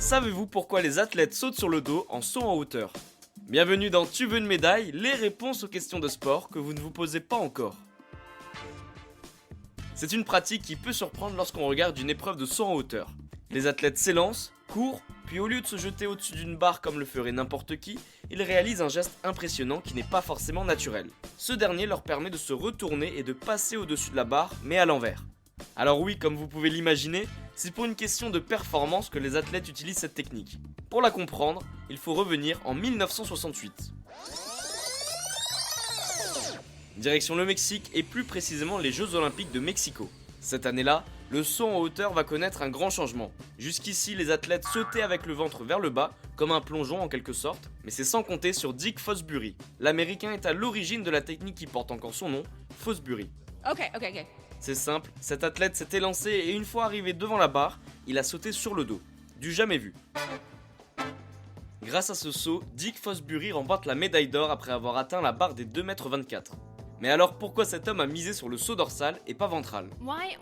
Savez-vous pourquoi les athlètes sautent sur le dos en saut en hauteur? Bienvenue dans Tu veux une médaille, les réponses aux questions de sport que vous ne vous posez pas encore. C'est une pratique qui peut surprendre lorsqu'on regarde une épreuve de saut en hauteur. Les athlètes s'élancent, courent, puis au lieu de se jeter au-dessus d'une barre comme le ferait n'importe qui, ils réalisent un geste impressionnant qui n'est pas forcément naturel. Ce dernier leur permet de se retourner et de passer au-dessus de la barre, mais à l'envers. Alors oui, comme vous pouvez l'imaginer, c'est pour une question de performance que les athlètes utilisent cette technique. Pour la comprendre, il faut revenir en 1968. Direction le Mexique et plus précisément les Jeux Olympiques de Mexico. Cette année-là, le saut en hauteur va connaître un grand changement. Jusqu'ici, les athlètes sautaient avec le ventre vers le bas, comme un plongeon en quelque sorte, mais c'est sans compter sur Dick Fosbury. L'Américain est à l'origine de la technique qui porte encore son nom, Fosbury. Ok. C'est simple, cet athlète s'est élancé et une fois arrivé devant la barre, il a sauté sur le dos. Du jamais vu. Grâce à ce saut, Dick Fosbury remporte la médaille d'or après avoir atteint la barre des 2,24 m. Mais alors pourquoi cet homme a misé sur le saut dorsal et pas ventral? Why?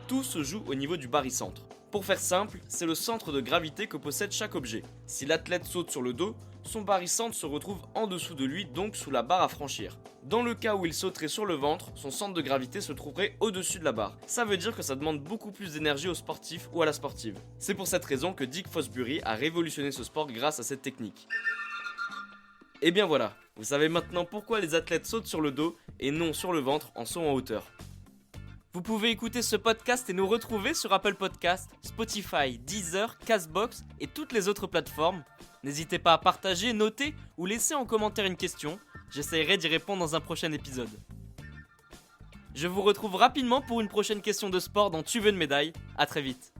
Tout se joue au niveau du barycentre. Pour faire simple, c'est le centre de gravité que possède chaque objet. Si l'athlète saute sur le dos, son barycentre se retrouve en dessous de lui, donc sous la barre à franchir. Dans le cas où il sauterait sur le ventre, son centre de gravité se trouverait au-dessus de la barre. Ça veut dire que ça demande beaucoup plus d'énergie au sportif ou à la sportive. C'est pour cette raison que Dick Fosbury a révolutionné ce sport grâce à cette technique. Et bien voilà, vous savez maintenant pourquoi les athlètes sautent sur le dos et non sur le ventre en saut en hauteur. Vous pouvez écouter ce podcast et nous retrouver sur Apple Podcasts, Spotify, Deezer, Castbox et toutes les autres plateformes. N'hésitez pas à partager, noter ou laisser en commentaire une question. J'essaierai d'y répondre dans un prochain épisode. Je vous retrouve rapidement pour une prochaine question de sport dans Tu veux une médaille. À très vite.